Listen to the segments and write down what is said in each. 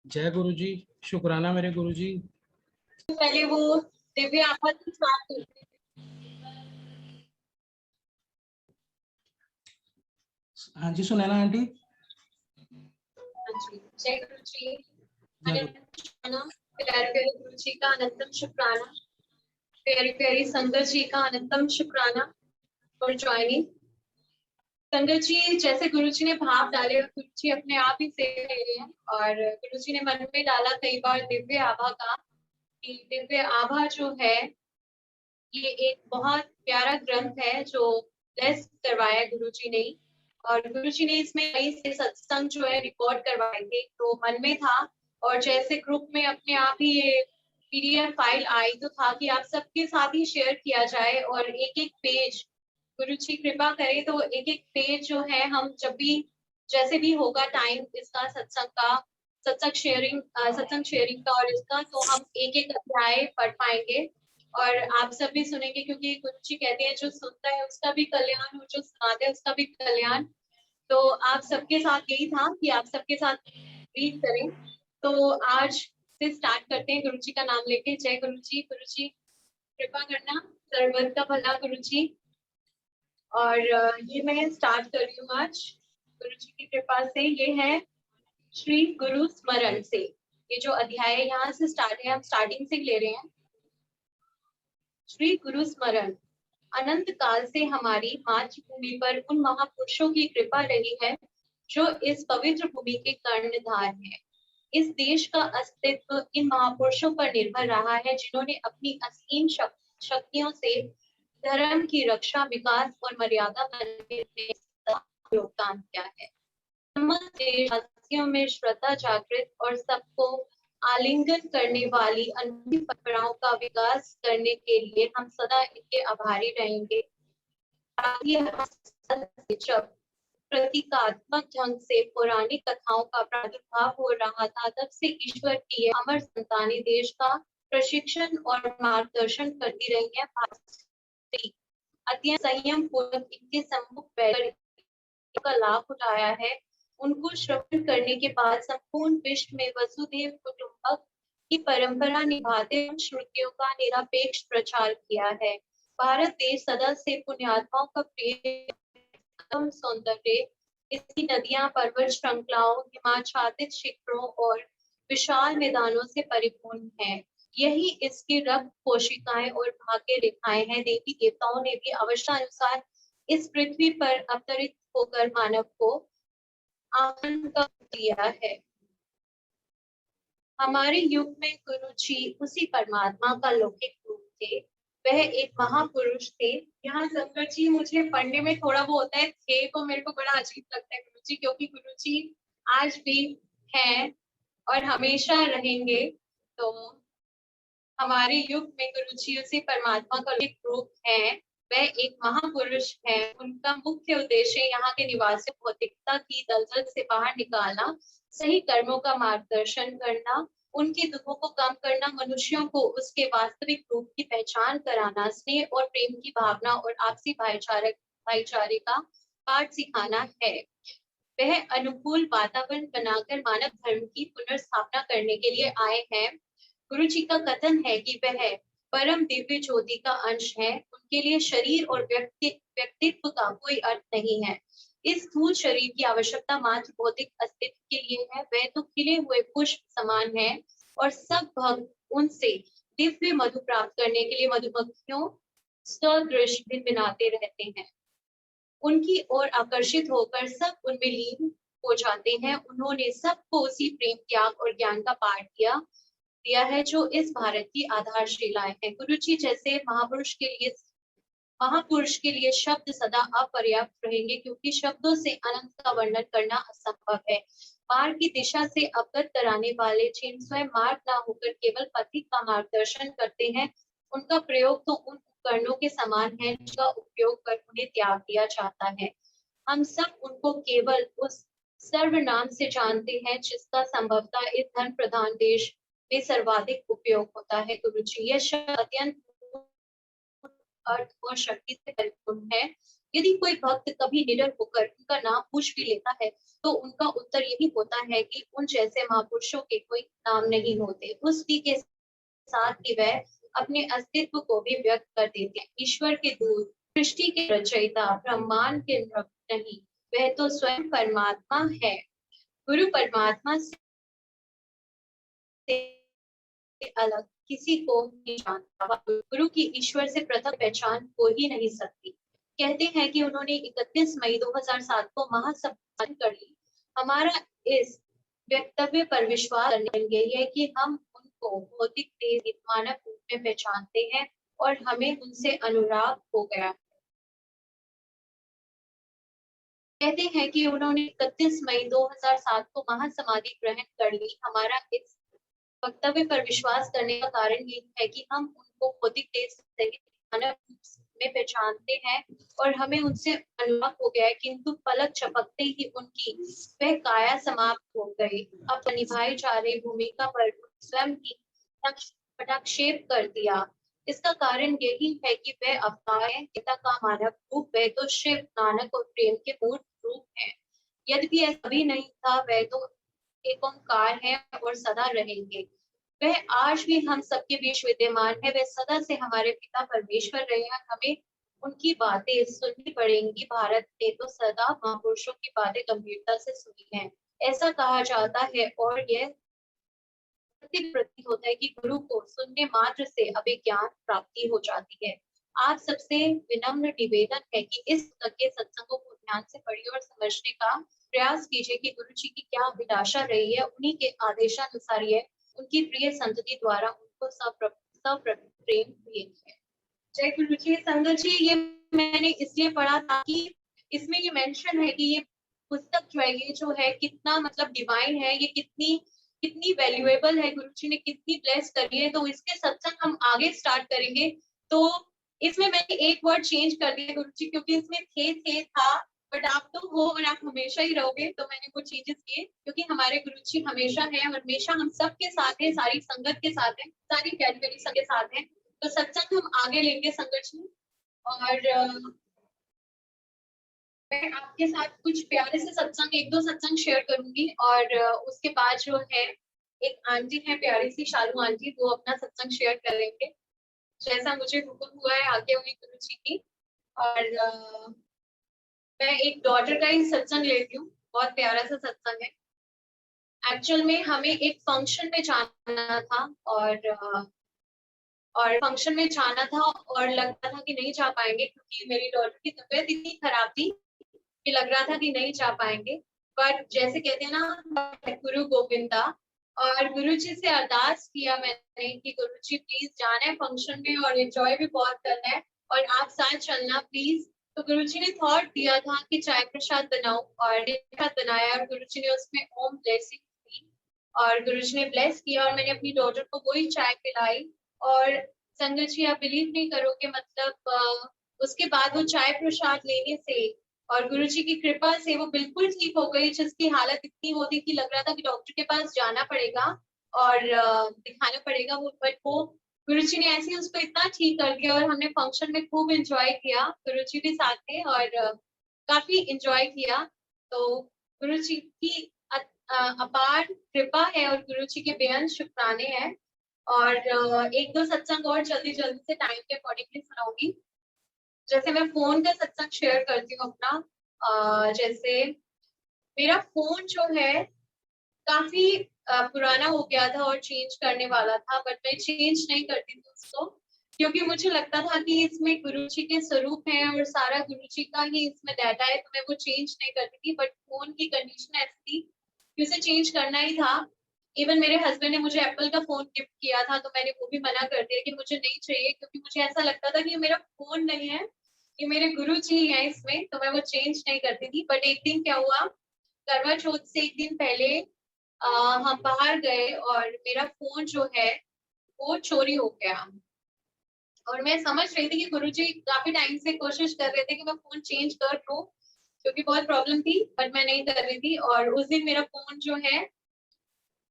जय गुरु जी। शुक्राना मेरे गुरु जी। पहले वो दिव्य आपत्ति स्टार्ट करते हैं। हाँ जी, सुनैना आंटी। जय गुरु जी। जय गुरु। प्यारे प्यारे गुरु जी का अनंतम शुक्राना। प्यारी प्यारी संगत जी का अनंतम शुक्राना फॉर ज्वाइनिंग। संगत जी, जैसे गुरु जी ने भाव डाले और गुरु जी अपने आप ही से ले रहे हैं, और गुरु जी ने मन में डाला कई बार दिव्य आभा का, कि दिव्य आभा जो है ये एक बहुत प्यारा ग्रंथ है जो ब्लेस करवाया गुरु जी ने, और गुरु जी ने इसमें कई से सत्संग जो है रिकॉर्ड करवाए थे, तो मन में था। और जैसे ग्रुप में अपने आप ही ये पीडीएफ फाइल आई, तो था कि आप सबके साथ ही शेयर किया जाए, और एक एक पेज गुरु जी कृपा करे तो एक एक पेज जो है हम जब भी जैसे भी होगा टाइम इसका सत्संग शेयरिंग का और इसका, तो हम एक एक अध्याय पढ़ पाएंगे और आप सब भी सुनेंगे, क्योंकि गुरु जी कहते हैं जो सुनता है उसका भी कल्याण और जो सुनाते हैं उसका भी कल्याण। तो आप सबके साथ यही था कि आप सबके साथ रीड करें। तो आज से स्टार्ट करते हैं गुरु जी का नाम लेके। जय गुरु जी। गुरु जी कृपा करना, सर्वत का भला गुरु जी। और ये मैं स्टार्ट कर रही हूँ आज गुरु जी की कृपा से। ये है श्री गुरु स्मरण से। ये जो अध्याय है यहाँ से स्टार्ट है, हम स्टार्टिंग से ले रहे हैं। श्री गुरु स्मरण। अनंत काल से हमारी मातृभूमि पर उन महापुरुषों की कृपा रही है जो इस पवित्र भूमि के कर्णधार हैं। इस देश का अस्तित्व इन महापुरुषों पर निर्भर रहा है, जिन्होंने अपनी असीम शक्तियों से धर्म की रक्षा, विकास और मर्यादा बनाने में योगदान किया है। समस्त देशवासियों में श्रद्धा जागृत और सबको आलिंगन करने वाली अनूठी परंपराओं का विकास करने के लिए हम सदा इनके आभारी रहेंगे। जब प्रतीकात्मक ढंग से पुरानी कथाओं का प्रादुर्भाव हो रहा था, तब से ईश्वर की अमर संतानें देश का प्रशिक्षण और मार्गदर्शन करती रही है। अत्यंत संयम पूर्वक इनके सम्मुख बैठकर का लाभ उठाया है। उनको श्रवण करने के बाद संपूर्ण विश्व में वसुधैव कुटुंबक की परंपरा निभाते उन श्रुतियों का निरपेक्ष प्रचार किया है। भारत देश सदा से पुण्यात्माओं का प्रिय सौंदर्य, इसकी नदियां, पर्वत श्रृंखलाओं, हिमाच्छादित शिखरों और विशाल मैदानों से परिपूर्ण है। यही इसकी रक्त कोशिकाएं और भाग्य रेखाएं हैं। देवी देवताओं ने भी आवश्यकतानुसार इस पृथ्वी पर अवतरित होकर मानव को आनंद का दिया है। हमारे युग में गुरु जी उसी परमात्मा का लौकिक रूप थे। वह एक महापुरुष थे। यहाँ संकट जी मुझे पढ़ने में थोड़ा वो होता है, थे को मेरे को बड़ा अजीब लगता है गुरु जी, क्योंकि गुरु जी आज भी हैं और हमेशा रहेंगे। तो हमारे युग में गुरु जी उसी परमात्मा का एक रूप है। वह एक महापुरुष है। उनका मुख्य उद्देश्य यहाँ के निवासियों को भौतिकता की दलदल से बाहर निकालना, सही कर्मों का मार्गदर्शन करना, उनके दुखों को कम करना, मनुष्यों को उसके वास्तविक रूप की पहचान कराना, स्नेह और प्रेम की भावना और आपसी भाईचारे का पाठ सिखाना है। वह अनुकूल वातावरण बनाकर मानव धर्म की पुनर्स्थापना करने के लिए आए हैं। गुरु जी का कथन है कि वह परम दिव्य ज्योति का अंश है। उनके लिए शरीर और व्यक्तित्व का कोई अर्थ नहीं है। इस स्थूल शरीर की आवश्यकता मात्र भौतिक अस्तित्व के लिए है। वह तो खिले हुए पुष्प समान है और सब भक्त उनसे दिव्य मधु प्राप्त करने के लिए मधुमक्खियों सदृश भिनभिनाते रहते हैं। उनकी ओर आकर्षित होकर सब उनमें लीन हो जाते हैं। उन्होंने सबको उसी प्रेम, त्याग और ज्ञान का पाठ दिया है जो इस भारत की आधारशिलाएं हैं। गुरु जी जैसे महापुरुष के लिए शब्द सदा अपर्याप्त रहेंगे, क्योंकि शब्दों से अनंत का वर्णन करना असंभव है। मार्ग की दिशा से अवगत कराने वाले जिन स्वयं मार्ग न होकर केवल पथिक का मार्गदर्शन करते हैं, उनका प्रयोग तो उन उपकरणों के समान है जिसका उपयोग कर उन्हें त्याग दिया जाता है। हम सब उनको केवल उस सर्वनाम से जानते हैं जिसका संभवतः इस धन प्रधान देश में सर्वाधिक उपयोग होता है। गुरु जी, यह शब्द अत्यंत अर्थ और शक्ति से परिपूर्ण है। यदि कोई भक्त कभी निडर होकर उनका नाम पूछ भी लेता है तो उनका उत्तर यही होता है कि उन जैसे महापुरुषों के कोई नाम नहीं होते। उस स्त्री के साथ ही वह अपने अस्तित्व को भी व्यक्त कर देते हैं। ईश्वर के दूत, सृष्टि के रचयिता, ब्रह्मांड के नहीं, वह तो स्वयं परमात्मा है। गुरु परमात्मा से अलग किसी को नहीं जानता। गुरु की ईश्वर से पृथक पहचान हो ही नहीं सकती। कहते हैं कि उन्होंने 31 मई 2007 को महासंबोधन कर ली। हमारा इस वक्तव्य पर विश्वास करने के लिए है कि हम उनको भौतिक देह मानव रूप में पहचानते हैं और हमें उनसे अनुराग हो गया। कहते हैं कि उन्होंने 31 मई 2007 को महासमाधि ग्रहण कर ली। हमारा इस वक्तव्य पर विश्वास करने का कारण ये है कि हम उनको भौतिक देह सहित मानव रूप में पहचानते हैं और हमें उनसे अनुराग हो गया है, किंतु पलक झपकते ही उनकी वह काया समाप्त हो गई। अब निभाई जा रही भूमिका पर स्वयं ही हस्तक्षेप कर दिया। इसका कारण यही है कि वह अवतार है, पिता का मानव रूप, वह तो शिव, नानक और प्रेम के मूर्त रूप है। यद्यपि ऐसा भी नहीं था, वह तो एक ओंकार है और सदा रहेंगे। वह आज भी हम सबके बीच विद्यमान है। वह सदा से हमारे पिता परमेश्वर रहे हैं। हमें उनकी बातें सुननी पड़ेंगी। भारत ने तो सदा महापुरुषों की बातें गंभीरता से सुनी है, ऐसा कहा जाता है और यह प्रतीत होता है कि गुरु को सुनने मात्र से अभिज्ञान प्राप्ति हो जाती है। आप सबसे विनम्र निवेदन है कि इस के सत्संगों को ध्यान से पढ़िए और समझने का प्रयास कीजिए कि गुरु जी की क्या अभिलाषा रही है। उन्हीं के आदेशानुसार यह उनकी प्रिय संतति द्वारा उनको प्रेम हुए है। जय गुरु जी। संगत जी, ये मैंने इसलिए पढ़ा था कि इसमें ये मेंशन है कि ये पुस्तक जो है, ये जो है कितना मतलब डिवाइन है, ये कितनी कितनी वैल्यूएबल है, गुरु जी ने कितनी ब्लेस करी है। तो इसके सत्संग हम आगे स्टार्ट करेंगे। तो इसमें मैंने एक वर्ड चेंज कर दिया गुरु जी, क्योंकि इसमें थे था, बट आप तो हो और आप हमेशा ही रहोगे, तो मैंने वो चेंजेस किए क्योंकि हमारे गुरु जी हमेशा है, हमेशा हम सब के साथ है, सारी संगत के साथ है, सारी प्यारी प्यारी संगत के साथ है। तो सत्संग हम आगे लेंगे संगत जी। और मैं आपके साथ कुछ प्यारे से सत्संग, एक दो सत्संग शेयर करूंगी और उसके बाद जो है एक आंटी है प्यारी सी शालू आंटी, वो अपना सत्संग शेयर करेंगे जैसा मुझे हुक्म हुआ है आगे हुई गुरु जी की। और मैं एक डॉटर का ही सत्संग लेती हूँ, बहुत प्यारा सा सत्संग है। एक्चुअल में हमें एक फंक्शन में जाना था और फंक्शन में जाना था और लगता था कि नहीं जा पाएंगे क्योंकि मेरी डॉटर की तबीयत इतनी खराब थी कि लग रहा था कि नहीं जा पाएंगे। बट जैसे कहते हैं ना, गुरु गोविंदा, और गुरु जी से अरदास किया मैंने कि गुरु जी प्लीज जाना है फंक्शन में और एंजॉय भी बहुत करना है और आप साथ चलना प्लीज। तो गुरु जी ने थॉट दिया था कि चाय प्रसाद बनाओ और प्रसाद बनाया और गुरु जी ने उसमें ओम ब्लेसिंग दी और गुरु जी ने ब्लेस किया और मैंने अपनी डॉटर को वही चाय पिलाई। और संगत जी आप बिलीव नहीं करोगे, मतलब उसके बाद वो चाय प्रसाद लेने से और गुरु जी की कृपा से वो बिल्कुल ठीक हो गई, जिसकी हालत इतनी होती कि लग रहा था कि डॉक्टर के पास जाना पड़ेगा और दिखाना पड़ेगा वो, बट वो गुरु जी ने ऐसे ही उसको इतना ठीक कर दिया और हमने फंक्शन में खूब एंजॉय किया, गुरु जी भी साथ थे और काफी एंजॉय किया। तो गुरु जी की अपार कृपा है और गुरु जी के बेअंत शुक्राने हैं। और एक दो सत्संग और जल्दी जल्दी से टाइम के अकॉर्डिंगली सुनाऊंगी। जैसे मैं फोन का सत्संग शेयर करती हूँ अपना। जैसे मेरा फोन जो है काफी पुराना हो गया था और चेंज करने वाला था, बट मैं चेंज नहीं करती थी उसको क्योंकि मुझे लगता था कि इसमें गुरुजी के स्वरूप है और सारा गुरुजी का ही इसमें डाटा है, तो मैं वो चेंज नहीं करती थी। बट फोन की कंडीशन ऐसी थी कि उसे चेंज करना ही था। इवन मेरे हस्बैंड ने मुझे एप्पल का फोन गिफ्ट किया था, तो मैंने वो भी मना कर दिया कि मुझे नहीं चाहिए, क्योंकि मुझे ऐसा लगता था कि ये मेरा फोन नहीं है, ये मेरे गुरु जी हैं इसमें, तो मैं वो चेंज नहीं करती थी। बट एक दिन क्या हुआ, करवा चौथ से एक दिन पहले हम बाहर गए और मेरा फोन जो है वो चोरी हो गया। और मैं समझ रही थी कि गुरुजी काफी टाइम से कोशिश कर रहे थे कि मैं फोन चेंज कर दूं क्योंकि बहुत प्रॉब्लम थी, बट मैं नहीं कर रही थी। और उस दिन मेरा फोन जो है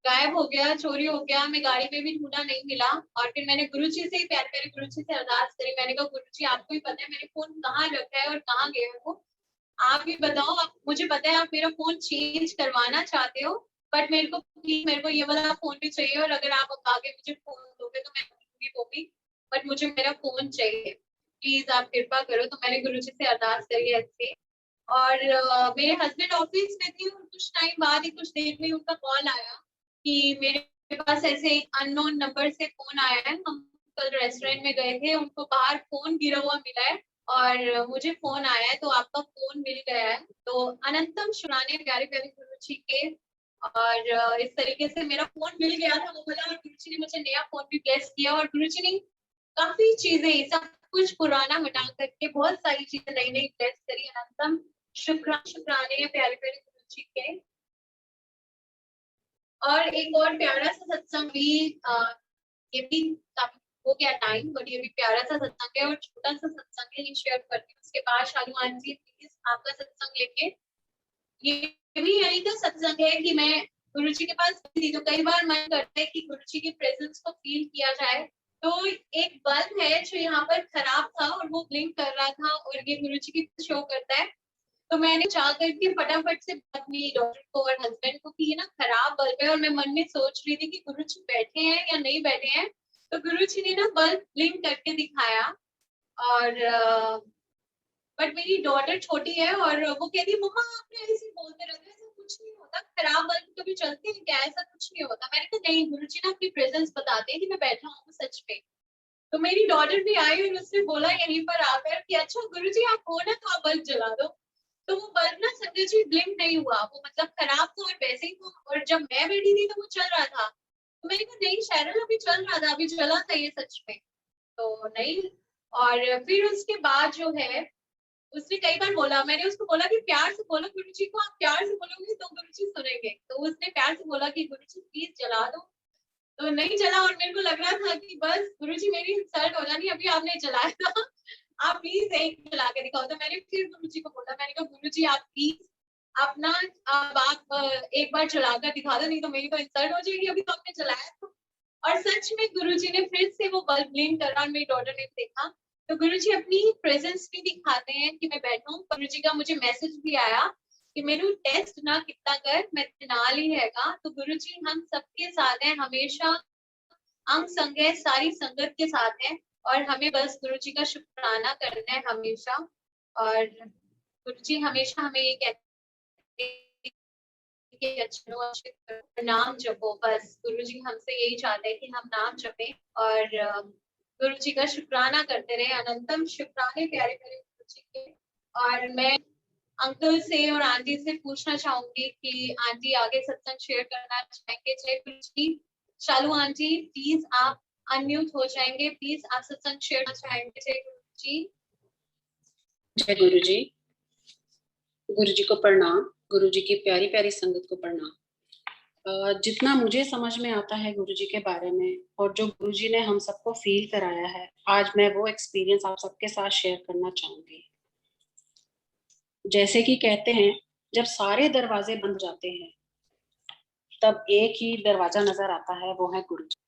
गायब हो गया, चोरी हो गया। मैं गाड़ी में भी ढूंढा, नहीं मिला। और फिर मैंने गुरुजी से ही प्यार करे, गुरुजी से अरदास करी। मैंने कहा गुरुजी आपको ही पता है मैंने फोन कहाँ रखा है और कहाँ गया है वो, आप ही बताओ। आप, मुझे पता है आप मेरा फोन चेंज करवाना चाहते हो, बट मेरे को प्लीज मेरे को ये वाला फोन भी चाहिए, और अगर आप आगे मुझे फोन दोगे तो मैं दूंगी वो भी, बट मुझे मेरा फोन चाहिए, प्लीज आप कृपा करो। तो मैंने गुरुजी से अरदास करी ऐसे। और मेरे हस्बैंड ऑफिस में थे, और कुछ टाइम बाद ही, कुछ देर में उनका कॉल आया कि मेरे पास ऐसे एक अननोन नंबर से फोन आया है, हम कल रेस्टोरेंट में गए थे, उनको बाहर फोन गिरा हुआ मिला है और मुझे फोन आया है, तो आपका फोन मिल गया है। तो अनंतम शुक्राने प्यारे प्यारे गुरु जी के। और इस तरीके से मेरा फोन मिल गया था वो बोला, और गुरु जी ने मुझे नया फोन भी ब्लेस किया, और गुरु जी ने काफी चीजें, सब कुछ पुराना हटा करके बहुत सारी चीजें नई नई ब्लेस करी। अनंतम शुक्राने प्यारे प्यारे गुरु जी के। और एक और प्यारा सा सत्संग भी, ये भी काफी हो गया टाइम, बट ये भी प्यारा सा सत्संग है और छोटा सा सत्संग है, ये शेयर करती हूँ। उसके बाद शालू आंटी प्लीज आपका सत्संग लेके। ये भी यही का सत्संग है कि मैं गुरु जी के पास गई थी, तो कई बार मन करता है कि गुरु जी की प्रेजेंस को फील किया जाए। तो एक बल्ब है जो यहाँ पर खराब था और वो ब्लिंक कर रहा था, और ये गुरु जी की शो करता है। तो मैंने जा करके फटाफट से अपनी डॉटर को और हस्बैंड को कि ये ना खराब बल्ब है, और मैं मन में सोच रही थी कि गुरु जी बैठे हैं या नहीं बैठे हैं। तो गुरु जी ने ना बल्ब ब्लिंक करके दिखाया। और बट मेरी डॉटर छोटी है और वो कहती है मम्मा आपने ऐसे बोलते रहते हैं, ऐसा कुछ नहीं होता, खराब बल्ब कभी चलते हैं क्या, ऐसा कुछ नहीं होता। मैंने कहा नहीं, गुरु जी ना अपनी प्रेजेंस बताते हैं कि मैं बैठा हूँ सच में। तो मेरी डॉटर भी आई और उसने बोला यहीं पर आकर कि अच्छा गुरुजी आप हो ना, तो आप बल्ब जला दो। तो वो बल्ब ना संजय जी ब्लिंक नहीं हुआ, वो मतलब खराब था और वैसे ही था, और जब मैं बैठी थी तो वो चल रहा था। तो मैंने कहा नहीं शैरल अभी चल रहा था, अभी चला था ये सच में। तो नहीं। और फिर उसके बाद जो है, उसने कई बार बोला, मैंने उसको बोला कि प्यार से बोलो गुरुजी को, आप प्यार से बोलोगे तो गुरुजी सुनेंगे। तो उसने प्यार से बोला कि गुरुजी प्लीज जला दो। तो नहीं जला, और मेरे को लग रहा था कि बस गुरुजी मेरी इंसल्ट हो जानी, अभी आपने जलाया था, आप प्लीज एक जला के दिखाओ। तो मैंने फिर गुरुजी को बोला, मैंने कहा गुरुजी आप प्लीज अपना, अब आप एक बार जलाकर दिखा दो, नहीं तो मेरी तो इंसल्ट हो जाएगी, अभी तो आपने जलाया था। और सच में गुरुजी ने फिर से वो बल्ब ब्लिंक करा और मेरी डॉटर ने देखा। तो गुरुजी अपनी प्रेजेंस भी दिखाते हैं कि मैं बैठा हूँ। गुरुजी का मुझे मैसेज भी आया कि मेनू टेस्ट ना कितना कर, मैं नाल ही रहेगा। तो गुरुजी हम सबके साथ हैं हमेशा, अंग संग है, सारी संगत के साथ है, और हमें बस गुरुजी का शुक्राना करना है हमेशा। और गुरुजी हमेशा हमें ये कहते हैं कि अच्छे करो, नाम जपो। बस गुरुजी हमसे यही चाहते हैं कि हम नाम जपें और गुरुजी का शुक्राना करते रहे। अनंतम शुक्राने प्यारे प्यारे गुरुजी के। और मैं अंकल से और आंटी से पूछना चाहूंगी कि आंटी आगे सत्संग शेयर करना चाहेंगे। जय गुरु जी। शालू आंटी प्लीज आप अनम्यूट हो जाएंगे, प्लीज आप सत्संग शेयर करना चाहेंगे। जय गुरु जी। जय गुरु जी। गुरु जी को प्रणाम, गुरु जी की प्यारी प्यारी संगत को प्रणाम। जितना मुझे समझ में आता है गुरु जी के बारे में, और जो गुरु जी ने हम सबको फील कराया है, आज मैं वो एक्सपीरियंस आप सबके साथ शेयर करना चाहूंगी। जैसे कि कहते हैं जब सारे दरवाजे बंद जाते हैं तब एक ही दरवाजा नजर आता है, वो है गुरु जी।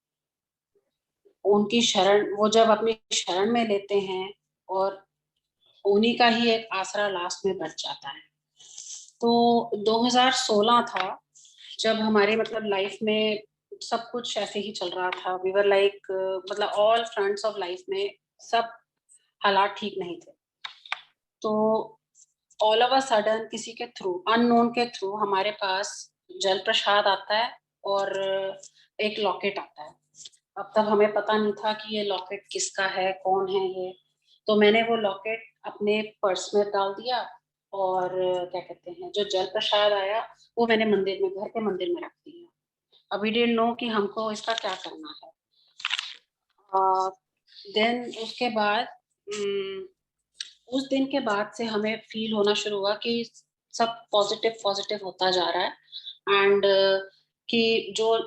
उनकी शरण, वो जब अपनी शरण में लेते हैं और उन्हीं का ही एक आसरा लास्ट में बच जाता है। तो 2016 था जब हमारे मतलब लाइफ में सब कुछ ऐसे ही चल रहा था। वी वर लाइक मतलब ऑल फ्रंट्स ऑफ लाइफ में सब हालात ठीक नहीं थे। तो ऑल ऑफ अ सडन किसी के थ्रू, अननोन के थ्रू हमारे पास जल प्रसाद आता है और एक लॉकेट आता है। अब तक हमें पता नहीं था कि ये लॉकेट किसका है, कौन है ये। तो मैंने वो लॉकेट अपने पर्स में डाल दिया, और क्या कहते हैं जो जल प्रसाद आया वो मैंने मंदिर में, घर के मंदिर में रख दिया। अभी डिडंट नो कि हमको इसका क्या करना है। देन उसके बाद उस दिन के बाद से हमें फील होना शुरू हुआ कि सब पॉजिटिव पॉजिटिव होता जा रहा है, एंड कि जो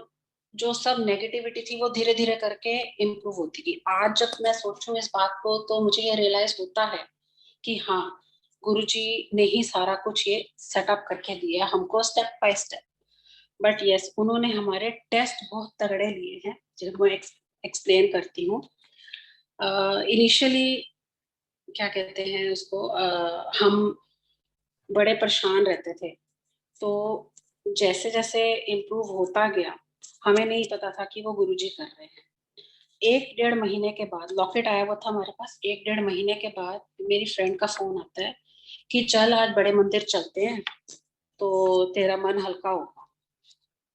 जो सब नेगेटिविटी थी वो धीरे धीरे करके इम्प्रूव होती गई। आज जब मैं सोचूं इस बात को तो मुझे ये रियलाइज होता है कि हाँ, गुरुजी ने ही सारा कुछ ये सेटअप करके दिया हमको step by step. But yes, उन्होंने हमारे टेस्ट बहुत तगड़े लिए हैं, जिनको मैं एक्सप्लेन करती हूँ। इनिशियली क्या कहते हैं उसको, हम बड़े परेशान रहते थे। तो जैसे जैसे इम्प्रूव होता गया, हमें नहीं पता था कि वो गुरुजी कर रहे हैं। 1-1.5 महीने के बाद लॉकेट आया हुआ था हमारे पास। 1-1.5 महीने के बाद मेरी फ्रेंड का फोन आता है कि चल आज बड़े मंदिर चलते हैं, तो तेरा मन हल्का होगा।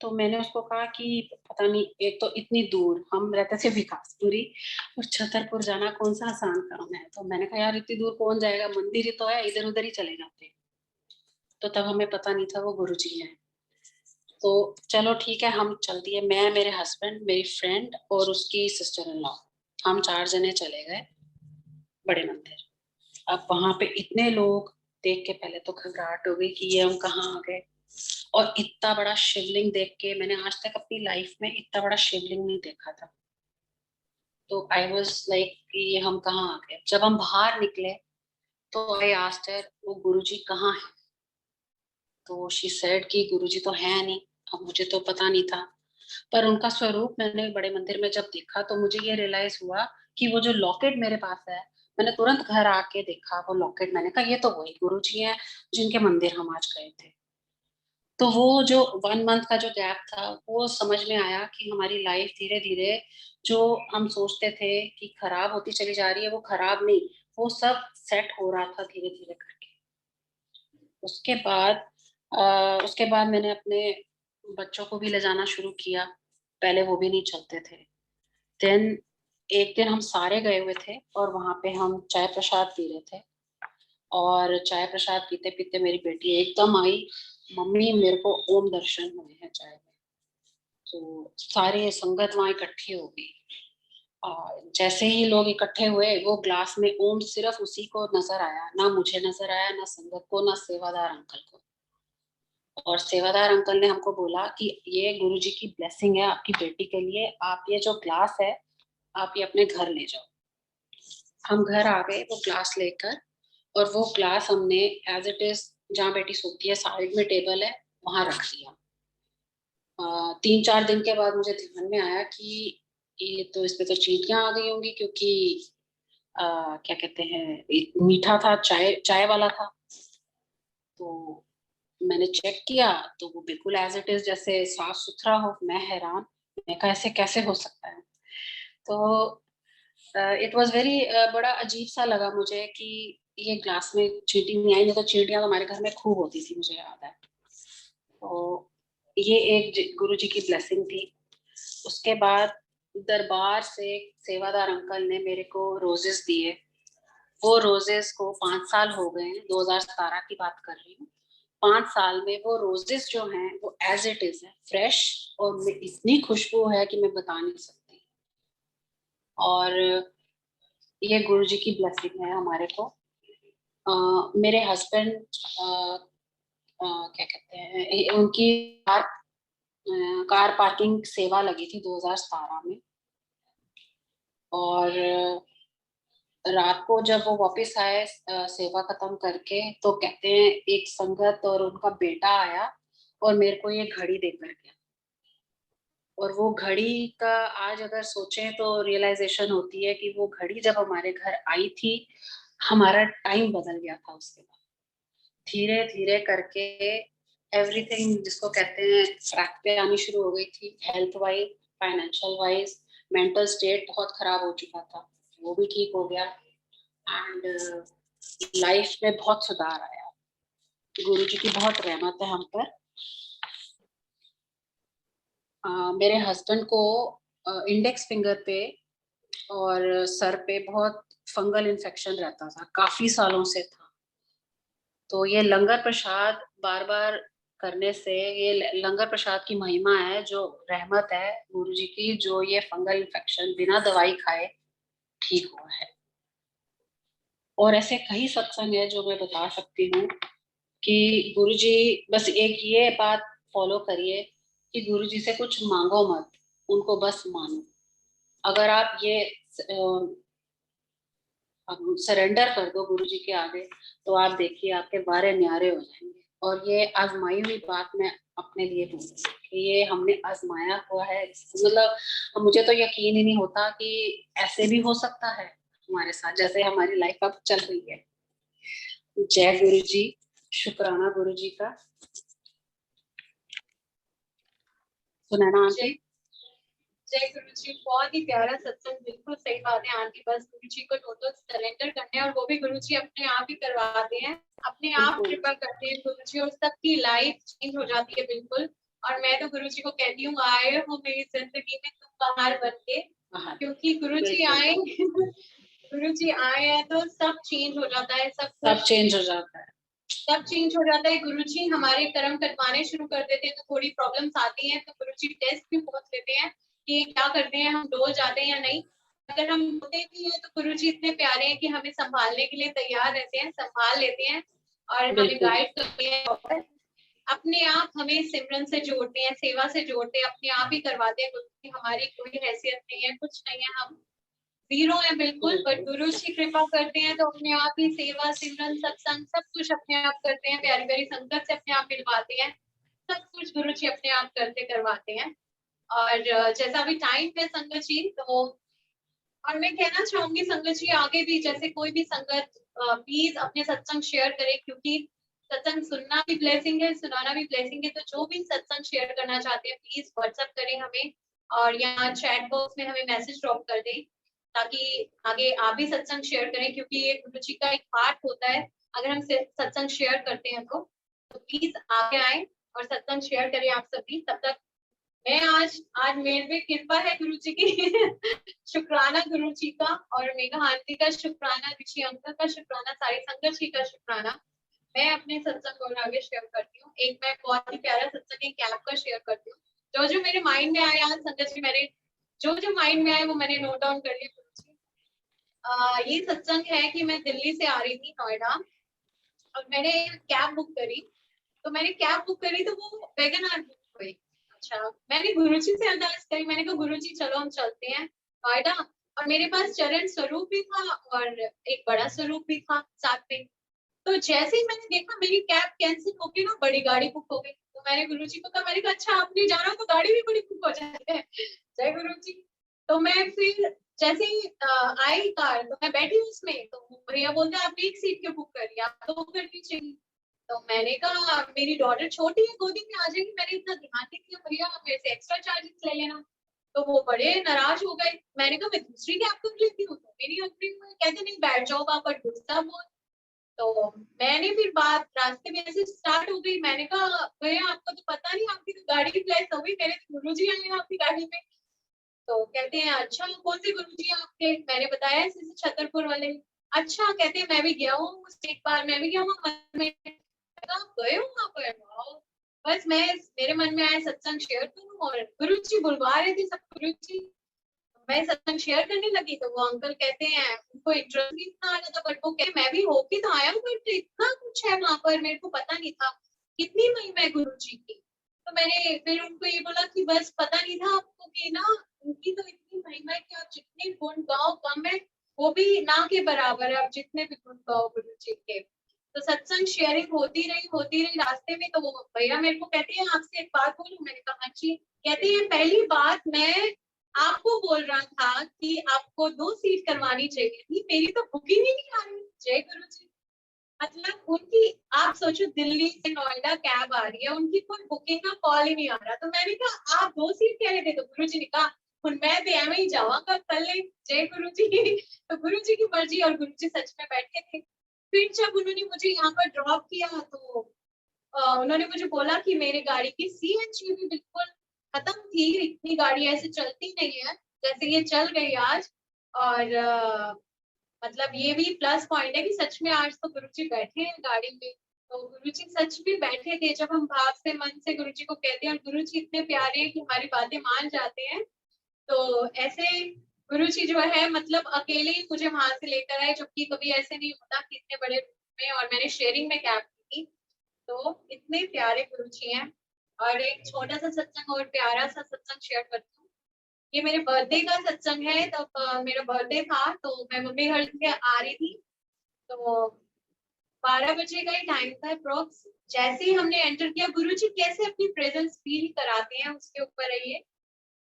तो मैंने उसको कहा कि पता नहीं, एक तो इतनी दूर, हम रहते थे विकासपुरी, और छतरपुर जाना कौन सा आसान काम है। तो मैंने कहा यार इतनी दूर कौन जाएगा, मंदिर ही तो है, इधर उधर ही चले जाते। तो तब हमें पता नहीं था वो गुरुजी हैं। तो चलो ठीक है, हम चल दिए, मैं, मेरे हस्बैंड, मेरी फ्रेंड और उसकी सिस्टर इन लॉ, हम 4 जने चले गए बड़े मंदिर। अब वहां पे इतने लोग देख के पहले तो घबराहट हो गई कि ये हम कहाँ आ गए, और इतना बड़ा शिवलिंग देख के मैंने आज तक अपनी लाइफ में इतना बड़ा शिवलिंग नहीं देखा था। तो आई वाज लाइक कि ये हम कहाँ आ गए। जब हम बाहर निकले तो आई आस्क्ड हर, वो गुरुजी कहाँ है? तो शी सेड कि गुरुजी तो है नहीं। अब मुझे तो पता नहीं था, पर उनका स्वरूप मैंने बड़े मंदिर में जब देखा तो मुझे ये रियलाइज हुआ कि वो जो लॉकेट मेरे पास है, मैंने तुरंत घर आके देखा वो लॉकेट, मैंने कहा ये तो वही गुरुजी हैं जिनके मंदिर हम आज गए थे। तो वो जो 1 मंथ का जो गैप था, वो समझ में आया कि हमारी लाइफ धीरे धीरे, जो हम सोचते थे कि खराब होती चली जा रही है, वो खराब नहीं, वो सब सेट हो रहा था धीरे धीरे करके। उसके बाद उसके बाद मैंने अपने बच्चों को भी ले जाना शुरू किया। पहले वो भी नहीं चलते थे। देन एक दिन हम सारे गए हुए थे और वहां पे हम चाय प्रसाद पी रहे थे, और चाय प्रसाद पीते पीते मेरी बेटी एकदम आई, मम्मी मेरे को ओम दर्शन हुए हैं चाय में। तो सारे संगत वहां इकट्ठी हो गई, और जैसे ही लोग इकट्ठे हुए, वो ग्लास में ओम सिर्फ उसी को नजर आया, ना मुझे नजर आया, ना संगत को, ना सेवादार अंकल को। और सेवादार अंकल ने हमको बोला कि ये गुरुजी की ब्लेसिंग है आपकी बेटी के लिए, आप ये जो ग्लास है आप ये अपने घर ले जाओ। हम घर आ गए वो ग्लास लेकर, और वो ग्लास हमने एज इट इज, जहाँ बेटी सोती है साइड में टेबल है, वहां रख दिया। 3-4 दिन के बाद मुझे ध्यान में आया कि ये तो, इसमें तो चींटियां आ गई होंगी, क्योंकि क्या कहते हैं, मीठा था, चाय चाय वाला था। तो मैंने चेक किया तो वो बिल्कुल एज इट इज जैसे साफ सुथरा हो। मैं हैरान, मैं कहा ऐसे कैसे हो सकता है। तो इट वाज वेरी, बड़ा अजीब सा लगा मुझे कि ये ग्लास में चींटी नहीं आई, नहीं तो चींटियां तो हमारे घर में खूब होती थी, मुझे याद है। तो ये एक गुरुजी की ब्लेसिंग थी। उसके बाद दरबार से सेवादार अंकल ने मेरे को रोजेस दिए। वो रोजेस को 5 साल हो गए हैं, 2017 की बात कर रही हूँ। 5 साल में वो रोजेस जो हैं वो एज इट इज है, फ्रेश, और इतनी खुशबू है कि मैं बता नहीं सकती। और ये गुरुजी की ब्लेसिंग है हमारे को। मेरे हस्बैंड, क्या कहते हैं, उनकी कार पार्किंग सेवा लगी थी 2017 में। और रात को जब वो वापस आए सेवा खत्म करके, तो कहते हैं एक संगत और उनका बेटा आया और मेरे को ये घड़ी देकर गया। और वो घड़ी का आज अगर सोचें तो रियलाइजेशन होती है कि वो घड़ी जब हमारे घर आई थी, हमारा टाइम बदल गया था। उसके बाद धीरे धीरे करके एवरीथिंग, जिसको कहते हैं, ट्रैक पे आनी शुरू हो गई थी। Health wise, financial wise, mental state बहुत खराब हो चुका था, वो भी ठीक हो गया। एंड लाइफ में बहुत सुधार आया। गुरुजी की बहुत रहमत है हम पर। मेरे हस्बैंड को इंडेक्स फिंगर पे और सर पे बहुत फंगल इन्फेक्शन रहता था, काफी सालों से था। तो ये लंगर प्रसाद बार बार करने से, ये लंगर प्रसाद की महिमा है, जो रहमत है गुरुजी की, जो ये फंगल इन्फेक्शन बिना दवाई खाए ठीक हुआ है। और ऐसे कई सत्संग है जो मैं बता सकती हूँ कि गुरुजी, बस एक ये बात फॉलो करिए कि गुरुजी से कुछ मांगो मत, उनको बस मानो। अगर आप ये सरेंडर कर दो गुरुजी के आगे, तो आप देखिए आपके बारे न्यारे हो जाएंगे। और ये आजमाई हुई बात मैं अपने लिए बोलूँ कि ये हमने आजमाया हुआ है। मतलब मुझे तो यकीन ही नहीं होता कि ऐसे भी हो सकता है हमारे साथ, जैसे हमारी लाइफ अब चल रही है। जय गुरु जी, शुक्राना गुरु जी का। सुनैना आंटी। जय गुरु जी, बहुत ही प्यारा सत्संग, बिल्कुल सही बात है आंटी। बस गुरु जी को टोटल सरेंडर करने, और वो भी गुरु जी अपने आप ही करवाते हैं, अपने आप बिल्कुल। कृपा करते हैं गुरु जी, और सबकी लाइफ चेंज हो जाती है बिल्कुल। और मैं तो गुरु जी को कहती हूँ, आए हो मेरी जिंदगी में तुम बाहर बन के, बाहर। क्योंकि गुरु जी बिल्कुल। आए गुरु जी आए हैं तो सब चेंज हो जाता है, सब सब कुछ चेंज हो जाता है। सब चेंज हो जाता है। गुरुजी हमारे कर्म कटवाने शुरू कर देते हैं तो थोड़ी प्रॉब्लम्स आती हैं, तो गुरुजी टेस्ट भी पूछ लेते हैं कि ये क्या करते हैं, हम डोल जाते हैं या नहीं। अगर हम होते भी हैं तो गुरुजी इतने प्यारे हैं कि हमें संभालने के लिए तैयार रहते हैं, संभाल लेते हैं और हमें बिल्कुल। गाइड करते हैं, और अपने आप हमें सिमरन से जोड़ते हैं, सेवा से जोड़ते हैं, अपने आप ही करवाते हैं। गुरुजी हमारी कोई हैसियत नहीं है, कुछ नहीं है, हम जीरो है बिल्कुल, बट गुरु जी कृपा करते हैं तो अपने आप ही सेवा सिमरन सत्संग सब कुछ अपने आप करते हैं, प्यारी प्यारी संगत से अपने आप मिलवाते हैं, सब कुछ गुरु जी अपने आप करते करवाते हैं। और जैसा अभी टाइम है संगत जी, तो और मैं कहना चाहूंगी संगत जी आगे भी जैसे कोई भी संगत प्लीज अपने सत्संग शेयर करें, क्योंकि सत्संग सुनना भी ब्लेसिंग है, सुनाना भी ब्लेसिंग है। तो जो भी सत्संग शेयर करना चाहते हैं प्लीज व्हाट्सएप करें हमें, और यहाँ चैट बॉक्स में हमें मैसेज ड्रॉप कर दें, ताकि आगे आप भी सत्संग शेयर करें, क्योंकि ये गुरु जी का एक पार्ट होता है। अगर हम सत्संग शेयर करते हैं तो प्लीज आगे आए और सत्संग शेयर करें आप सभी। तब तक मैं आज आज मेरे पे कृपा है गुरु जी की शुक्राना गुरु जी का, और मेघा आंटी का शुक्राना, ऋषि अंकल का शुक्राना, सारी संगत जी का शुक्राना। मैं अपने सत्संग और आगे शेयर करती हूँ। एक मैं बहुत ही प्यारा सत्संग एक कैप का शेयर करती हूँ, जो जो मेरे माइंड में आया आज संगत जी, मैंने जो जो माइंड में आया वो मैंने नोट डाउन कर लिया गुरु जी। ये सत्संग है कि मैं दिल्ली से आ रही थी नोएडा, और मैंने कैब बुक करी। तो मैंने कैब बुक करी तो वो वैगन आर बुक हुई। अच्छा, मैंने गुरुजी से अरदास करी, मैंने कहा गुरुजी चलो हम चलते हैं नोएडा, और मेरे पास चरण स्वरूप भी था और एक बड़ा स्वरूप भी था साथ में। तो जैसे ही मैंने देखा मेरी कैब कैंसिल हो गई ना, बड़ी गाड़ी बुक हो गई, तो मैंने गुरुजी को कहा, मैंने कहा अच्छा आपने जाना तो गाड़ी भी बड़ी बुक हो जाती है। जय गुरु जी। तो मैं फिर जैसे ही आई कार, तो मैं बैठी उसमें, तो भैया बोलते हैं आपने एक सीट क्यों बुक करी, आप तो करनी चाहिए। तो मैंने कहा मेरी डॉटर छोटी है, गोदी में आ जाएगी, मैंने इतना ध्यान नहीं दिया, भैया मेरे से एक्स्ट्रा चार्जेस ले लेना। तो वो बड़े नाराज हो गए। मैंने कहा मैं दूसरी कैब कर लेती हूँ, तो मेरी अग्रिम में कहते नहीं बैठ जाओ वहां पर, गुस्सा बहुत। तो मैंने फिर बात रास्ते में ऐसे स्टार्ट हो गई, मैंने कहा भैया आपको तो पता नहीं, आपकी तो गाड़ी प्लेस हो गई, मेरे तो गुरु जी आए हैं आपकी गाड़ी में। तो कहते हैं अच्छा कौन से गुरु जी आपके, मैंने बताया ऐसे छतरपुर वाले। अच्छा कहते हैं मैं भी गया हूँ एक बार, मैं भी गया हूँ मन में, आप गए हो वहां पर, वाओ। बस मैं मेरे मन में आया सत्संग शेयर करूँ, और गुरु जी बुलवा रहे थे सब गुरु जी। मैं सत्संग शेयर करने लगी तो वो अंकल कहते हैं उनको इंटरेस्ट भी इतना आ रहा था, बट वो कहते मैं भी होके तो आया हूँ, बट इतना कुछ है वहां पर मेरे को पता नहीं था, कितनी महिमा है गुरु जी की। तो मैंने फिर उनको ये बोला कि बस पता नहीं था आपको कि ना उनकी तो इतनी महिमा है कि आप जितने गुण गाओ कम है, वो भी ना के बराबर है, आप जितने भी गुण गाओ गुरु जी के। तो सत्संग शेयरिंग होती रही रास्ते में। तो वो भैया मेरे को कहते हैं आपसे एक बात बोलूं, मैंने कहा हाँ जी। कहते हैं पहली बात मैं आपको बोल रहा था कि आपको 2 सीट करवानी चाहिए थी, मेरी तो बुकिंग ही नहीं आ रही। जय गुरु जी। मतलब उनकी, आप सोचो दिल्ली से नोएडा कैब आ रही है, उनकी कोई बुकिंग का कॉल ही नहीं आ रहा। तो मैंने कहा आप 2 सीट कह रहे थे, तो गुरु जी ने कहा हुन मैं तो एवं ही जाऊंगा कल। जय गुरु जी। तो गुरु जी की मर्जी, और गुरु जी सच में बैठे थे। फिर जब उन्होंने मुझे यहाँ पर ड्रॉप किया तो उन्होंने मुझे बोला कि मेरी गाड़ी की सीएनजी भी बिल्कुल खत्म थी, इतनी गाड़ी ऐसे चलती नहीं है जैसे ये चल गई आज। और मतलब ये भी प्लस पॉइंट है कि सच में आज तो गुरुजी बैठे हैं गाड़ी में। तो गुरुजी सच में बैठे थे, जब हम भाव से मन से गुरुजी को कहते हैं, और गुरुजी इतने प्यारे हैं कि हमारी बातें मान जाते हैं। तो ऐसे गुरुजी जो है मतलब अकेले ही मुझे वहां से लेकर आए, जबकि कभी ऐसे नहीं होता कि इतने बड़े रूप में, और मैंने शेयरिंग में कैब की थी। तो इतने प्यारे गुरुजी हैं। और एक छोटा सा सत्संग और प्यारा सा सत्संग शेयर करती हूँ। ये मेरे बर्थडे का सत्संग है। तब मेरा बर्थडे था, तो मैं मम्मी घर से आ रही थी। तो 12 बजे का ही टाइम था अप्रोक्स। जैसे ही हमने एंटर किया, गुरुजी कैसे अपनी प्रेजेंस फील कराते हैं उसके ऊपर है ये।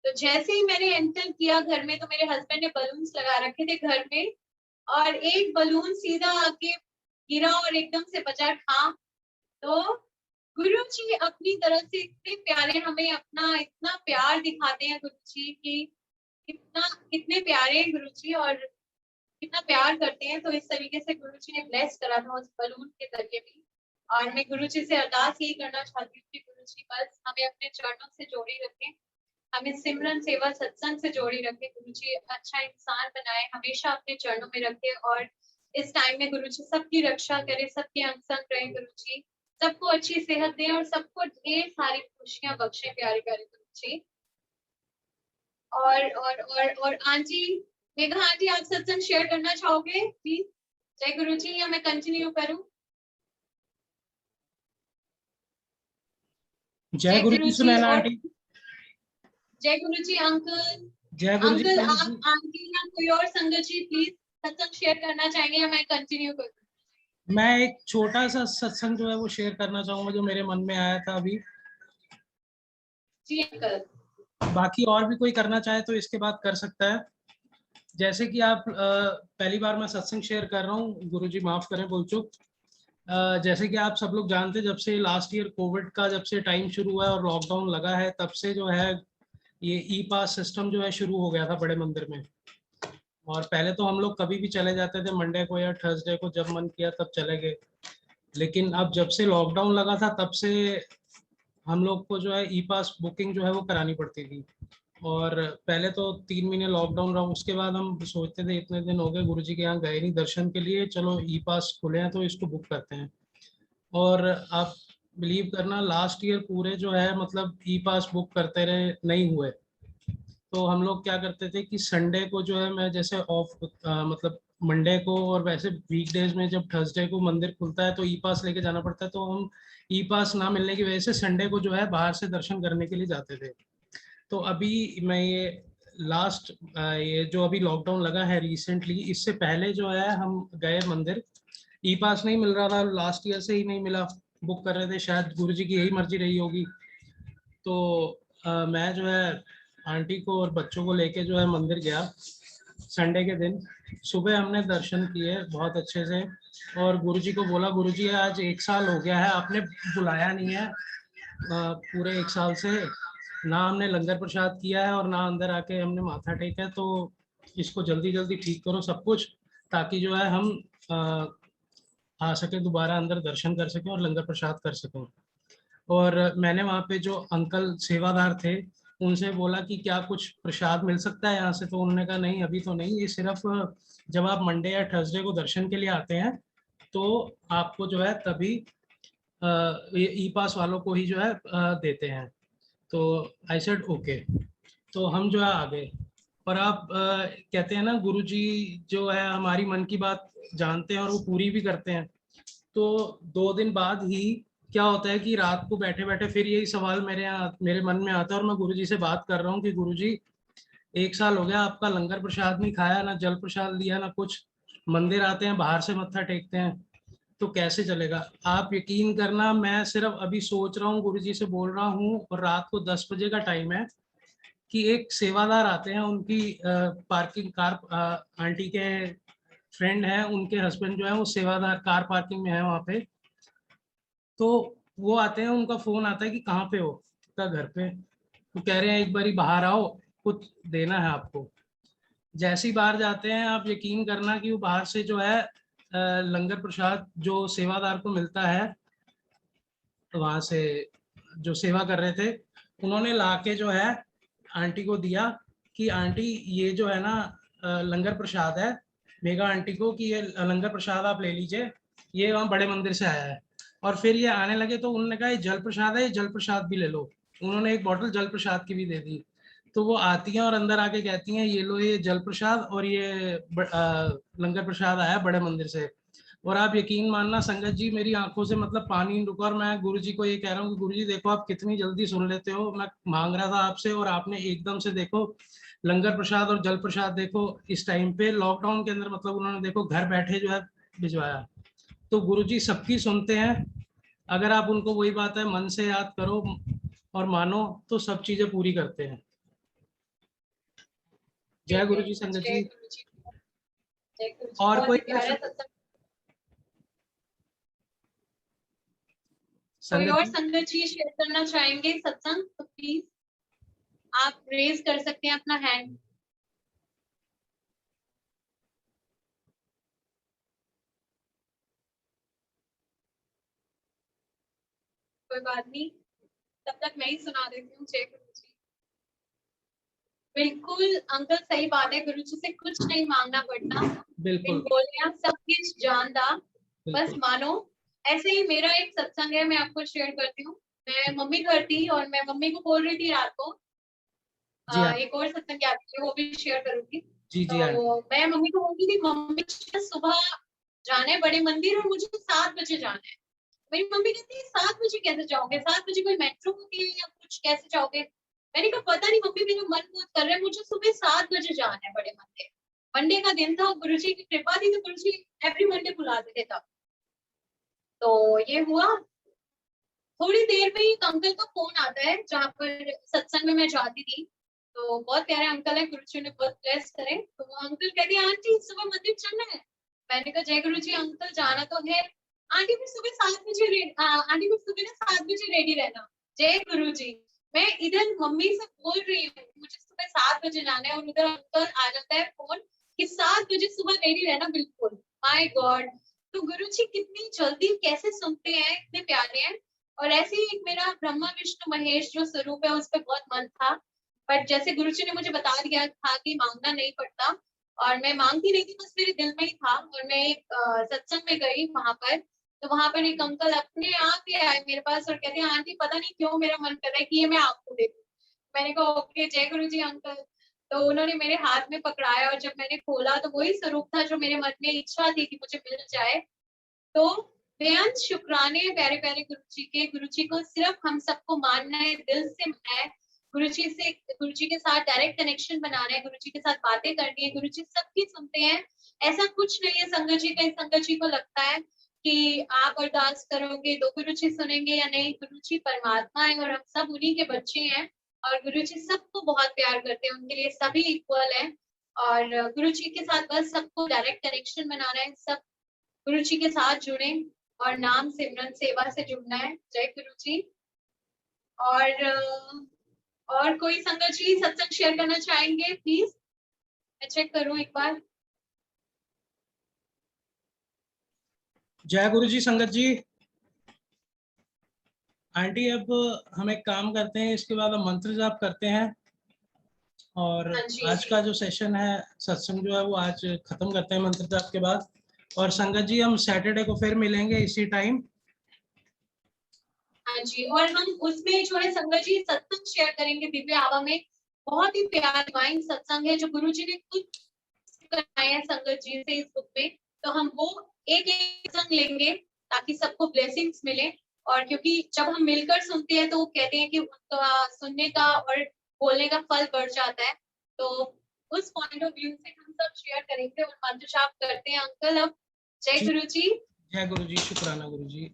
तो जैसे ही मैंने एंटर किया घर में, तो मेरे हस्बैंड ने बलून्स लगा रखे थे घर में, और एक बलून सीधा आके गिरा और एकदम से बचा ठाम। तो गुरुजी अपनी तरफ से इतने प्यारे, हमें अपना इतना प्यार दिखाते हैं गुरुजी की, कितने प्यारे हैं गुरुजी और कितना प्यार करते हैं। तो इस तरीके से गुरुजी ने ब्लेस करा था उस बलून के जरिए भी। और मैं गुरुजी से अरदास यही करना चाहती हूँ कि गुरुजी बस हमें अपने चरणों से जोड़ी रखें, हमें सिमरन सेवा सत्संग से जोड़ी रखें। गुरुजी अच्छा इंसान बनाए, हमेशा अपने चरणों में रखे, और इस टाइम में गुरुजी सबकी रक्षा करे, सबके अंग संग रहे गुरुजी, सबको अच्छी सेहत दें और सबको ढेर सारी खुशियां बख्शे प्यारे प्यारे गुरुजी। और आंटी, मेघा आंटी, आप सत्संग शेयर करना चाहोगे प्लीज? जय गुरुजी, या मैं कंटिन्यू करूं? जय गुरु जी सुनैना और आंटी। जय गुरुजी अंकल। जय गुरु जी। अंकल, आप आंटी या कोई और संगत जी प्लीज सत्संग शेयर करना चाहेंगे या मैं कंटिन्यू करूं? मैं एक छोटा सा सत्संग जो है वो शेयर करना चाहूंगा जो मेरे मन में आया था अभी। जी अंकल। बाकी और भी कोई करना चाहे तो इसके बाद कर सकता है। जैसे कि आप पहली बार मैं सत्संग शेयर कर रहा हूँ, गुरुजी माफ करें बोल चुक। जैसे कि आप सब लोग जानते हैं, जब से लास्ट ईयर कोविड का जब से टाइम शुरू हुआ है और लॉकडाउन लगा है, तब से जो है ये ई पास सिस्टम जो है शुरू हो गया था बड़े मंदिर में। और पहले तो हम लोग कभी भी चले जाते थे, मंडे को या थर्सडे को जब मन किया तब चले गए। लेकिन अब जब से लॉकडाउन लगा था तब से हम लोग को जो है ई पास बुकिंग जो है वो करानी पड़ती थी। और पहले तो 3 महीने लॉकडाउन रहा, उसके बाद हम सोचते थे इतने दिन हो गए गुरुजी के यहाँ गए नहीं दर्शन के लिए, चलो ई पास खुले हैं तो इसको बुक करते हैं। और आप बिलीव करना, लास्ट ईयर पूरे जो है मतलब ई पास बुक करते रहे, नहीं हुए। तो हम लोग क्या करते थे कि संडे को जो है मैं जैसे ऑफ मतलब मंडे को, और वैसे वीकडेज में जब थर्सडे को मंदिर खुलता है तो ई पास लेके जाना पड़ता है, तो हम ई पास ना मिलने की वजह से संडे को जो है बाहर से दर्शन करने के लिए जाते थे। तो अभी मैं ये लास्ट ये जो अभी लॉकडाउन लगा है रिसेंटली, इससे पहले जो है हम गए मंदिर, ई पास नहीं मिल रहा था, लास्ट ईयर से ही नहीं मिला, बुक कर रहे थे, शायद गुरुजी की यही मर्जी रही होगी। तो मैं जो है आंटी को और बच्चों को लेके जो है मंदिर गया संडे के दिन। सुबह हमने दर्शन किए बहुत अच्छे से, और गुरुजी को बोला गुरुजी आज 1 साल हो गया है, आपने बुलाया नहीं है पूरे 1 साल से, ना हमने लंगर प्रसाद किया है और ना अंदर आके हमने माथा टेका है, तो इसको जल्दी जल्दी ठीक करो सब कुछ, ताकि जो है हम आ सके दोबारा अंदर दर्शन कर सकें और लंगर प्रसाद कर सकें। और मैंने वहाँ पे जो अंकल सेवादार थे उनसे बोला कि क्या कुछ प्रसाद मिल सकता है यहाँ से, तो उन्होंने कहा नहीं अभी तो नहीं, ये सिर्फ जब आप मंडे या थर्सडे को दर्शन के लिए आते हैं तो आपको जो है तभी ये ई पास वालों को ही जो है देते हैं। तो आई सेड ओके, तो हम जो है आ गए। और आप कहते हैं ना गुरुजी जो है हमारी मन की बात जानते हैं और वो पूरी भी करते हैं। तो 2 दिन बाद ही क्या होता है कि रात को बैठे बैठे फिर यही सवाल मेरे मन में आता है, और मैं गुरुजी से बात कर रहा हूँ कि गुरुजी 1 साल हो गया आपका लंगर प्रसाद नहीं खाया, ना जल प्रसाद लिया, ना कुछ, मंदिर आते हैं बाहर से मत्था टेकते हैं, तो कैसे चलेगा? आप यकीन करना, मैं सिर्फ अभी सोच रहा हूँ गुरुजी से बोल रहा हूँ, और रात को 10 बजे का टाइम है कि एक सेवादार आते हैं, उनकी पार्किंग कार आंटी के फ्रेंड है, उनके हस्बैंड जो है वो सेवादार कार पार्किंग में है वहाँ पे। तो वो आते हैं, उनका फोन आता है कि कहाँ पे हो, का घर पे, तो कह रहे हैं एक बारी बाहर आओ, कुछ देना है आपको। जैसे ही बाहर जाते हैं, आप यकीन करना कि वो बाहर से जो है लंगर प्रसाद जो सेवादार को मिलता है, तो वहाँ से जो सेवा कर रहे थे उन्होंने ला के जो है आंटी को दिया कि आंटी ये जो है ना लंगर प्रसाद है, मेगा आंटी को कि ये लंगर प्रसाद आप ले लीजिए, ये वहाँ बड़े मंदिर से आया है। और फिर ये आने लगे तो उन्होंने कहा ये जल प्रसाद है, ये जल प्रसाद भी ले लो। उन्होंने एक बोतल जल प्रसाद की भी दे दी। तो वो आती हैं और अंदर आके कहती हैं ये लो ये जल प्रसाद और ये लंगर प्रसाद आया बड़े मंदिर से। और आप यकीन मानना संगत जी, मेरी आंखों से मतलब पानी रुका, और मैं गुरुजी को ये कह रहा हूँ कि गुरुजी देखो आप कितनी जल्दी सुन लेते हो, मैं मांग रहा था आपसे और आपने एकदम से देखो लंगर प्रसाद और जल प्रसाद देखो इस टाइम पे लॉकडाउन के अंदर, मतलब उन्होंने देखो घर बैठे जो है भिजवाया। तो गुरुजी सबकी सुनते हैं। अगर आप उनको वही बात है मन से याद करो और मानो तो सब चीजें पूरी करते हैं। जय गुरु जी संगत जी। जय गुरु जी। जय गुरु जी। और बहुत कोई ही प्यारा सत्संग। कोई संगत और जी? संगत जी शेयर करना चाहेंगे सत्संग तो प्लीज आप रेज कर सकते हैं अपना हैंड। कोई बात नहीं, तब तक मैं ही सुना देती हूँ। जय गुरु जी। बिल्कुल अंकल सही बात है, गुरु जी से कुछ नहीं मांगना पड़ता। बिल्कुल बोलिया सब कुछ जानदा, बस बिल्कुल। मानो। ऐसे ही मेरा एक सत्संग है, मैं आपको शेयर करती हूँ। मैं मम्मी घर थी और मैं मम्मी को बोल रही थी रात को जी हाँ एक और सत्संग याद है, वो भी शेयर करूंगी। जी जी हाँ। तो मैं मम्मी को बोलती थी मम्मी सुबह जाना है बड़े मंदिर और मुझे 7 बजे जाना है। मेरी मम्मी कहती है 7 बजे कैसे जाओगे, 7 बजे कोई मेट्रो होती है या कुछ, कैसे जाओगे? मैंने कहा पता नहीं मम्मी, मेरा मन बहुत कर रहा है, मुझे सुबह 7 बजे जाना है बड़े मंदिर। मंडे का दिन था, गुरुजी की कृपा थी तो गुरुजी एवरी मंडे बुलाते थे तब। तो ये हुआ, थोड़ी देर में एक अंकल का फोन आता है जहाँ पर सत्संग में मैं जाती थी। तो बहुत प्यारे अंकल है, गुरुजी ने बहुत ब्लेस करे। तो वो अंकल कहते हैं आंटी सुबह मंदिर चलना है। मैंने कहा जय गुरुजी अंकल जाना तो है। आंटी फिर सुबह 7 बजे आंटी फिर सुबह ना 7 बजे रेडी रहना। जय गुरुजी। मैं इधर मम्मी से बोल रही हूँ मुझे सुबह 7 बजे जाना है और उधर अंकल आ जाता है फोन कि 7 बजे सुबह रेडी रहना बिल्कुल। My God. तो गुरुजी कितनी जल्दी कैसे सुनते हैं, इतने प्यारे हैं। और ऐसे ही एक मेरा ब्रह्मा विष्णु महेश जो स्वरूप है उस पर बहुत मन था। बट जैसे गुरुजी ने मुझे बता दिया था कि मांगना नहीं पड़ता, और मैं मांगती नहीं थी, बस मेरे दिल में ही था। और मैं एक सत्संग में गई वहां पर, तो वहां पर एक अंकल अपने आप ही आए मेरे पास और कहते हैं आंटी पता नहीं क्यों मेरा मन कर रहा है कि ये मैं आपको दे दूं। मैंने कहा ओके जय गुरु जी अंकल। तो उन्होंने मेरे हाथ में पकड़ाया और जब मैंने खोला तो वही स्वरूप था जो मेरे मन में इच्छा थी कि मुझे मिल जाए। तो बेअंत शुक्राने प्यारे प्यारे गुरुजी के। गुरुजी को सिर्फ हम सबको मानना है, दिल से मानना है, गुरुजी से, गुरुजी के साथ डायरेक्ट कनेक्शन बनाना है, गुरुजी के साथ बातें करनी है। गुरुजी सबकी सुनते हैं, ऐसा कुछ नहीं है संगत जी का। संगत जी को लगता है कि आप अरदास करोगे तो गुरुजी सुनेंगे या नहीं। गुरुजी परमात्मा है और हम सब उन्हीं के बच्चे हैं और गुरुजी सबको बहुत प्यार करते हैं, उनके लिए सभी इक्वल है। और गुरुजी के साथ बस सबको डायरेक्ट कनेक्शन बनाना है, सब गुरु जी के साथ जुड़े और नाम सिमरन सेवा से जुड़ना है। जय गुरु जी। और कोई संगत जी सत्संग शेयर करना चाहेंगे प्लीज? मैं चेक करूं एक बार। जय गुरु जी संगत जी। आंटी अब हम एक काम करते हैं, इसके बाद हम मंत्र जाप करते हैं और हाँ जी आज का जो सेशन है सत्संग जो है वो आज खत्म करते हैं मंत्र जाप के बाद। और संगत जी हम सैटरडे को फिर मिलेंगे इसी टाइम। हाँ जी, और हम उसमें जो है संगत जी सत्संग शेयर करेंगे दिव्य आवा में। बहुत ही प्यारा डिवाइन सत्संग है जो गुरु जी ने खुद कराए हैं संगत जी से इस बुक में। तो हम वो एक एक सत्संग लेंगे ताकि सबको ब्लेसिंग्स मिले। और क्योंकि जब हम मिलकर सुनते हैं तो वो कहते हैं कि उनका सुनने का और बोलने का फल बढ़ जाता है। तो उस पॉइंट ऑफ व्यू से हम सब शेयर करेंगे और मंत्र जाप करते हैं अंकल अब। जय जी गुरु जी। जय गुरु जी, शुक्राना गुरु जी।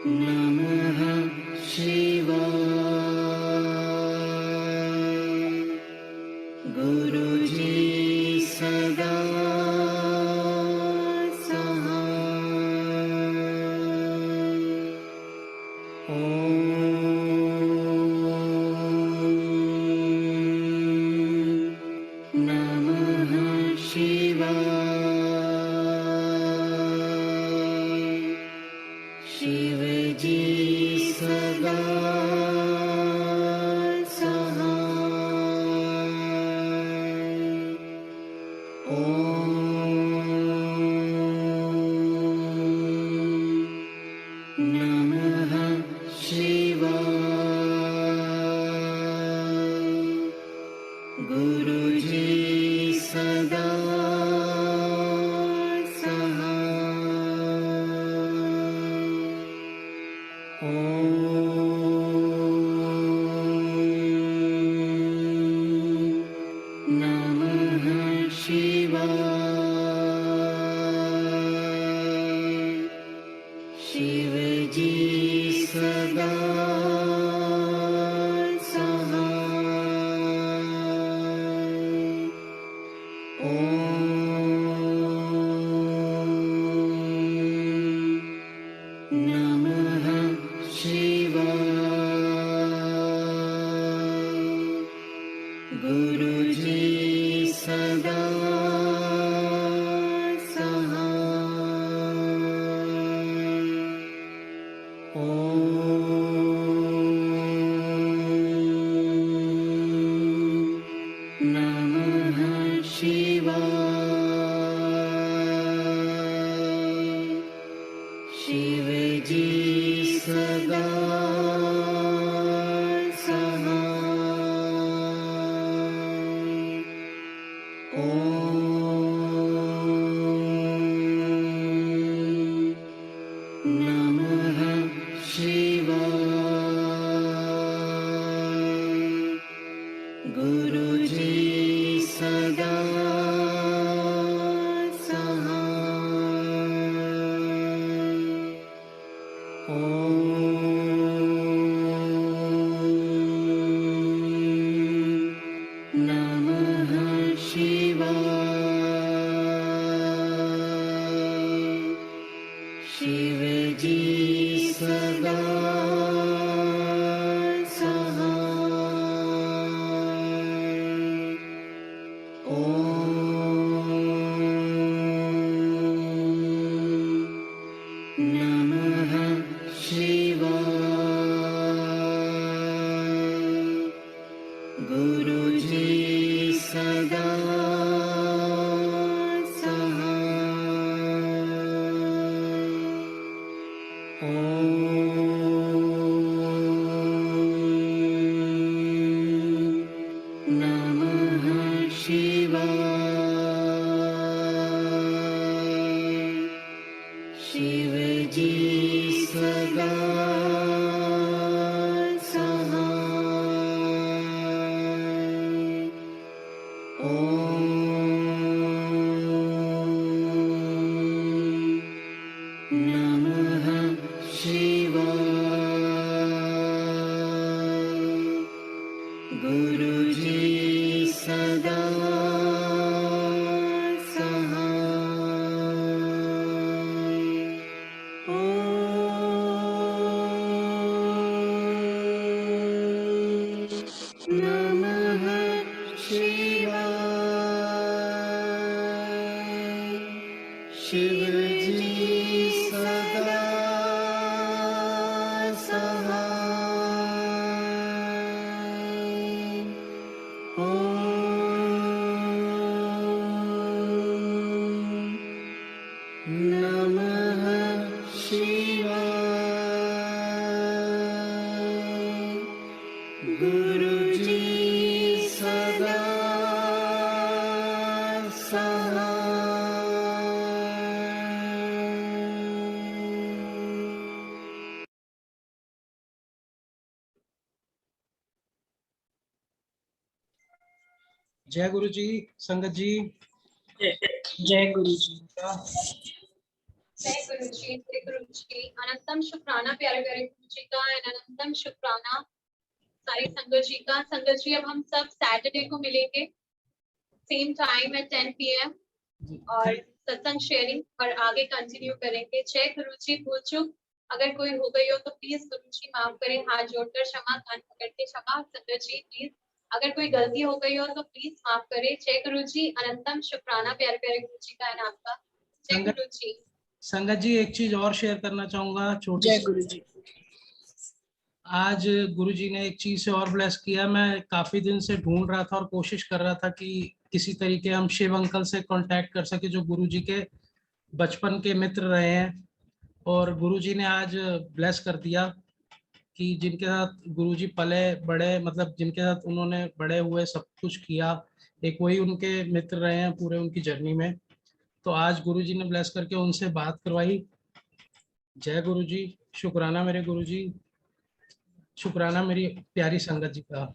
नमः शिवाय। गुरुजी सदा नमः शिवाय। शिव जी सदा सहाय। नमः शिवाय। गुरुजी सदा गुरुजी सदा जय गुरु जी। संगत जी जय गुरु जी। जय गुरु जी, जय गुरु जी। अनंतम शुक्राना प्यारे प्यारे गुरु जी का, अनंतम शुक्राना सारी संगत जी का। संगत जी अब हम सब सैटरडे को मिलेंगे सेम टाइम एट 10 PM और सत्संग शेयरिंग और आगे कंटिन्यू करेंगे। जय गुरु जी। भूल चूक अगर कोई हो गई हो तो प्लीज गुरु जी माफ करें। हाथ जोड़कर क्षमा, कान पकड़ के क्षमा। संगत जी प्लीज अगर कोई गलती हो गई हो तो प्लीज माफ करें। जय गुरु जी। अनंतम शुक्राना प्यारे प्यारे गुरु जी का है नाम का। जय गुरु जी। संगत जी एक चीज और शेयर करना चाहूंगा छोटी जय सी। गुरु जी। आज गुरुजी ने एक चीज से और ब्लेस किया। मैं काफी दिन से ढूंढ रहा था और कोशिश कर रहा था कि किसी तरीके हम शिव अंकल से कांटेक्ट कर सके जो गुरुजी के बचपन के मित्र रहे हैं, और गुरुजी ने आज ब्लेस कर दिया कि जिनके साथ गुरुजी पले बड़े, मतलब जिनके साथ उन्होंने बड़े हुए, सब कुछ किया, एक वही उनके मित्र रहे हैं पूरे उनकी जर्नी में। तो आज गुरुजी ने ब्लेस करके उनसे बात करवाई। जय गुरुजी। शुक्राना मेरे गुरुजी, शुक्राना मेरी प्यारी संगत जी का।